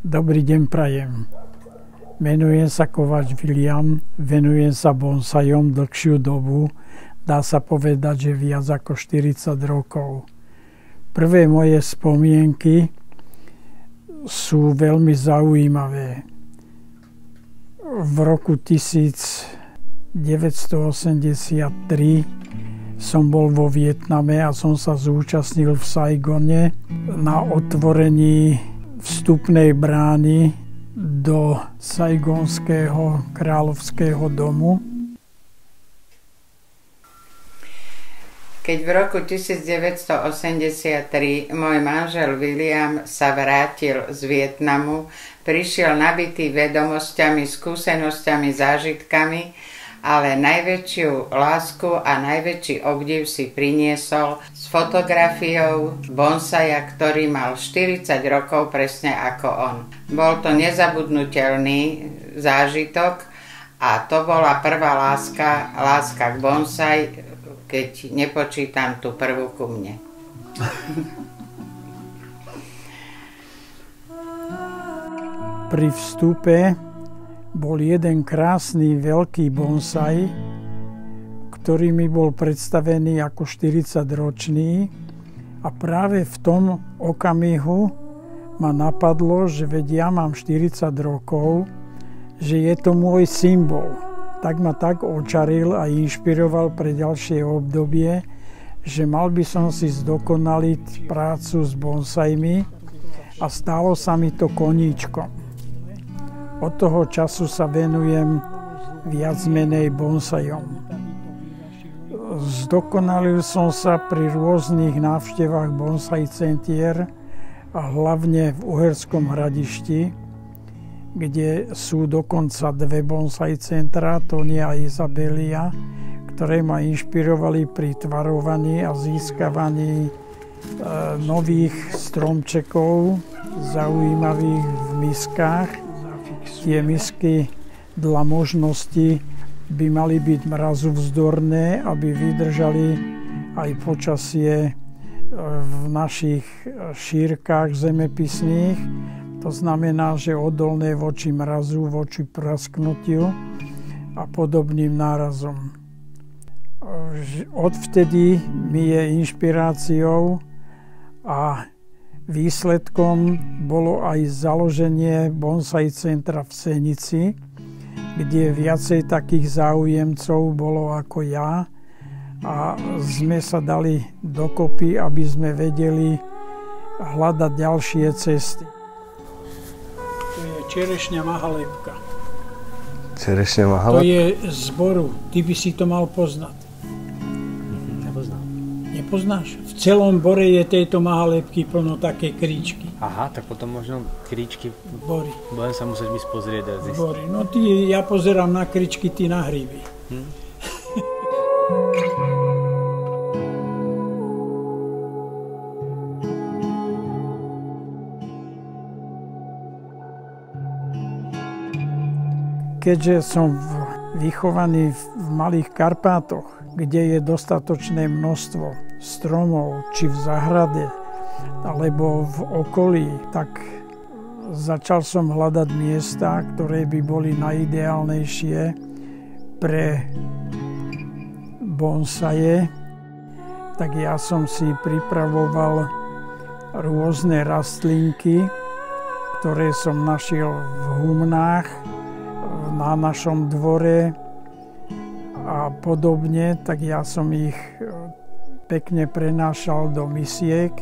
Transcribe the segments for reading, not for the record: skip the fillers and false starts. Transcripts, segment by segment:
Dobrý deň prajem. Menujem sa Kováč Viliam, venujem sa bonsajom dlhšiu dobu, dá sa povedať, že viac ako 40 rokov. Prvé moje spomienky sú veľmi zaujímavé. V roku 1983 som bol vo Vietname a som sa zúčastnil v Saigone na otvorení vstupnej brány do Saigonského kráľovského domu. Keď v roku 1983 môj manžel William sa vrátil z Vietnamu, prišiel nabitý vedomosťami, skúsenosťami, zážitkami, ale najväčšiu lásku a najväčší obdiv si priniesol s fotografiou bonsaja, ktorý mal 40 rokov presne ako on. Bol to nezabudnutelný zážitok a to bola prvá láska k bonsaj, keď nepočítam tú prvú ku mne. Pri vstupe bol jeden krásny veľký bonsaj, ktorý mi bol predstavený ako 40-ročný a práve v tom okamihu ma napadlo, že veď ja mám 40 rokov, že je to môj symbol. Tak ma tak očaril a inšpiroval pre ďalšie obdobie, že mal by som si zdokonaliť prácu s bonsajmi a stalo sa mi to koníčkom. Od toho času sa venujem viac menej bonsajom. Zdokonalil som sa pri rôznych návštevách bonsaj centier a hlavne v Uherskom Hradišti, kde sú dokonca dve bonsaj centra, Tonia a Izabelia, ktoré ma inšpirovali pri tvarovaní a získavaní nových stromčekov zaujímavých v miskách. Tie misky dla možnosti by mali byť mrazovzdorné, aby vydržali aj počasie v našich šírkach zemepisných. To znamená, že odolné voči mrazu, voči prasknutiu a podobným nárazom. Odvtedy mi je inšpiráciou a výsledkom bolo aj založenie bonsaj centra v Senici, kde viacej takých záujemcov bolo ako ja a sme sa dali dokopy, aby sme vedeli hľadať ďalšie cesty. To je čerešňa mahalepka. Čerešňa mahalepka? To je z boru. Ty by si to mal poznať. Nepoznám. Nepoznáš? V celom bore je tejto mahalepky plno také kríčky. Aha, tak potom možno kríčky. Bory. Budem sa musieť mi spozrieť a zistiť. Bory. No ja pozerám na kríčky, ty na hríby. Keďže som vychovaný v Malých Karpátoch, kde je dostatočné množstvo stromov, či v záhrade, alebo v okolí, tak začal som hľadať miesta, ktoré by boli najideálnejšie pre bonsaje. Tak ja som si pripravoval rôzne rastlinky, ktoré som našiel v humnách, na našom dvore a podobne, tak ja som ich pekne prenášal do misiek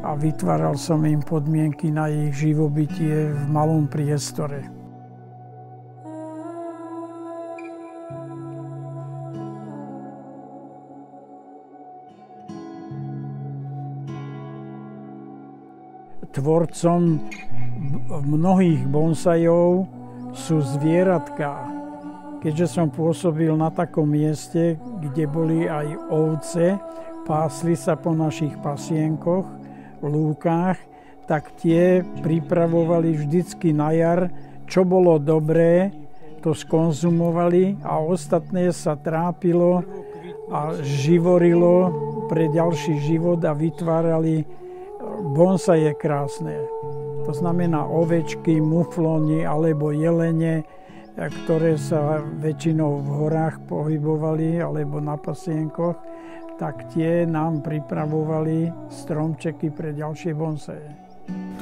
a vytváral som im podmienky na ich živobytie v malom priestore. Tvorcom mnohých bonsajov sú zvieratká. Keďže som pôsobil na takom mieste, kde boli aj ovce, pásli sa po našich pasienkoch, lúkach, tak tie pripravovali vždycky na jar, čo bolo dobré, to skonzumovali a ostatné sa trápilo a živorilo pre ďalší život a vytvárali bonsaje krásne. To znamená ovečky, muflóny alebo jelene, ktoré sa väčšinou v horách pohybovali alebo na pasienkoch, tak tie nám pripravovali stromčeky pre ďalšie bonsaje.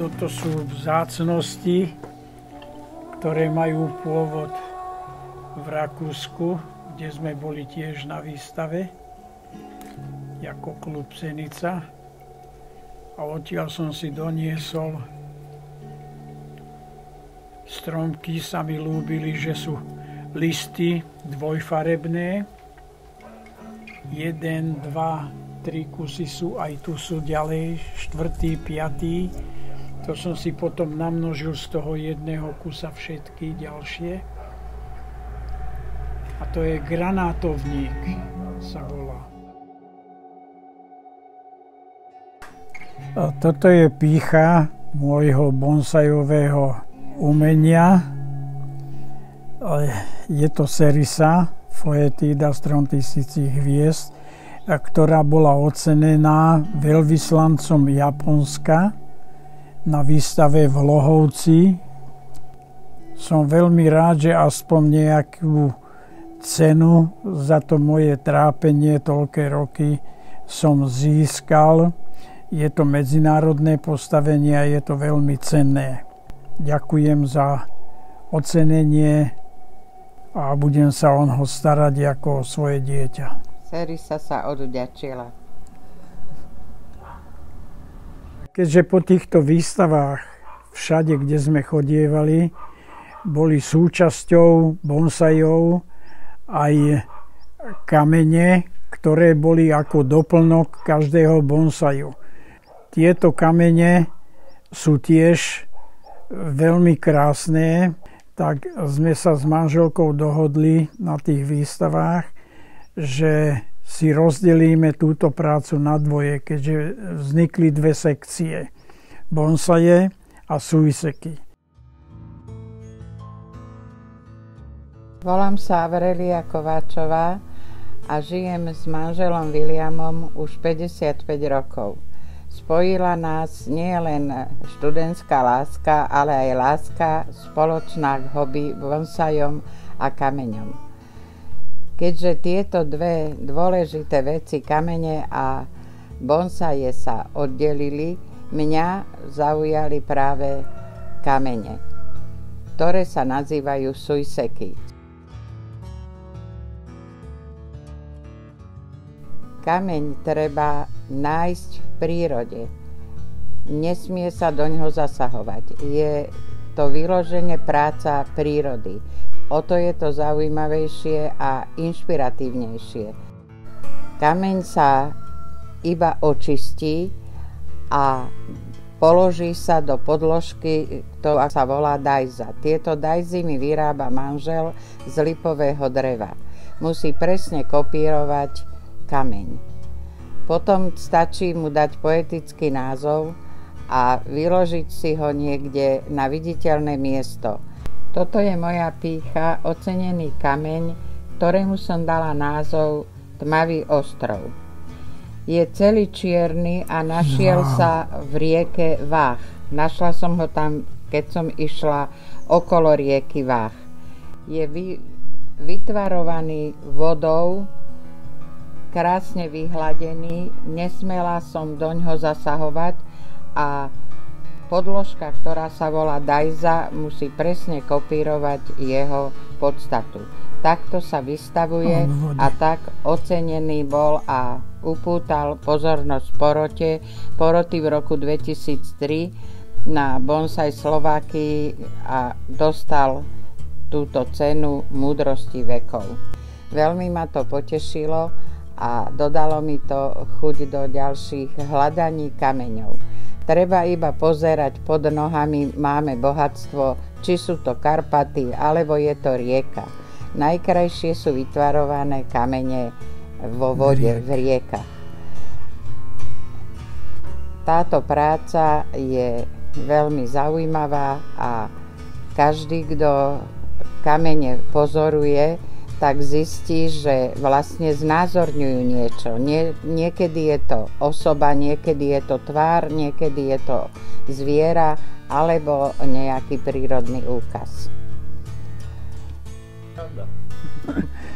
Toto sú vzácnosti, ktoré majú pôvod v Rakúsku, kde sme boli tiež na výstave, ako klub Senica. A odtiaľ som si doniesol stromky, sa mi ľúbili, že sú listy dvojfarebné. 1, 2, 3 kusy sú, aj tu sú ďalej, 4., 5. To som si potom namnožil z toho jedného kusa všetky ďalšie. A to je granátovník, sa volá. A toto je pýcha môjho bonsajového umenia. Je to Serisa, Foetida strontisícich hviezd, ktorá bola ocenená veľvyslancom Japonska na výstave v Lohovci. Som veľmi rád, že aspoň nejakú cenu za to moje trápenie toľké roky som získal. Je to medzinárodné postavenie a je to veľmi cenné. Ďakujem za ocenenie a budem sa o ňo starať ako o svoje dieťa. Serisa sa odvďačila. Keďže po týchto výstavách všade, kde sme chodievali, boli súčasťou bonsajov aj kamene, ktoré boli ako doplnok každého bonsaju. Tieto kamene sú tiež veľmi krásne, tak sme sa s manželkou dohodli na tých výstavách, že si rozdelíme túto prácu na dvoje, keďže vznikli dve sekcie. Bonsaje a suiseky. Volám sa Aurelia Kováčová a žijem s manželom Williamom už 55 rokov. Spojila nás nie len študentská láska, ale aj láska spoločná k hobby bonsajom a kameňom. Keďže tieto dve dôležité veci, kamene a bonsaje, sa oddelili, mňa zaujali práve kamene, ktoré sa nazývajú suiseky. Kameň treba nájsť v prírode. Nesmie sa do ňoho zasahovať. Je to vyložene práca prírody. O to je to zaujímavejšie a inšpiratívnejšie. Kameň sa iba očistí a položí sa do podložky, ktorá sa volá dajza. Tieto dajzy mi vyrába manžel z lipového dreva. Musí presne kopírovať kameň. Potom stačí mu dať poetický názov a vyložiť si ho niekde na viditeľné miesto. Toto je moja pýcha, ocenený kameň, ktorému som dala názov Tmavý ostrov. Je celý čierny a našiel sa v rieke Váh. Našla som ho tam, keď som išla okolo rieky Váh. Je vytvarovaný vodou, krásne vyhladený, nesmela som doňho zasahovať a podložka, ktorá sa volá Dajza, musí presne kopírovať jeho podstatu. Takto sa vystavuje a tak ocenený bol a upútal pozornosť poroty v roku 2003 na Bonsai Slovákii a dostal túto cenu múdrosti vekov. Veľmi ma to potešilo a dodalo mi to chuť do ďalších hľadaní kameňov. Treba iba pozerať pod nohami, máme bohatstvo, či sú to Karpaty, alebo je to rieka. Najkrajšie sú vytvarované kamene vo vode, v riekach. Táto práca je veľmi zaujímavá a každý, kto kamene pozoruje, tak zistí, že vlastne znázorňujú niečo. Niekedy je to osoba, niekedy je to tvár, niekedy je to zviera alebo nejaký prírodný úkaz.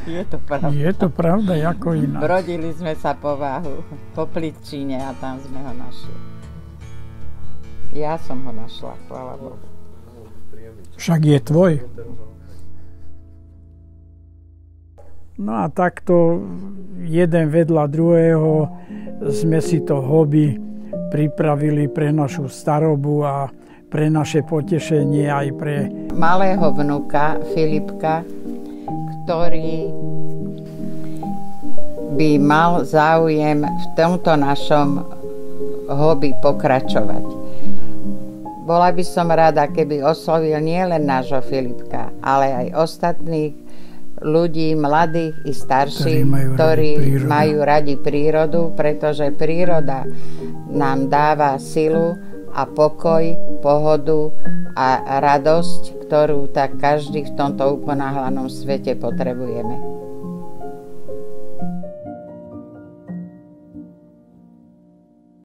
Je to pravda. Je to pravda, ako inak. Brodili sme sa po Váhu, po Plitčine a tam sme ho našli. Ja som ho našla, chvála Bohu. Však je tvoj. No a takto jeden vedľa druhého sme si to hobby pripravili pre našu starobu a pre naše potešenie aj pre malého vnuka Filipka, ktorý by mal záujem v tomto našom hobby pokračovať. Bola by som rada, keby oslovil nielen nášho Filipka, ale aj ostatných ľudí, mladých i starších, ktorí majú radi prírodu, pretože príroda nám dáva silu a pokoj, pohodu a radosť, ktorú tak každý v tomto uponáhlanom svete potrebujeme.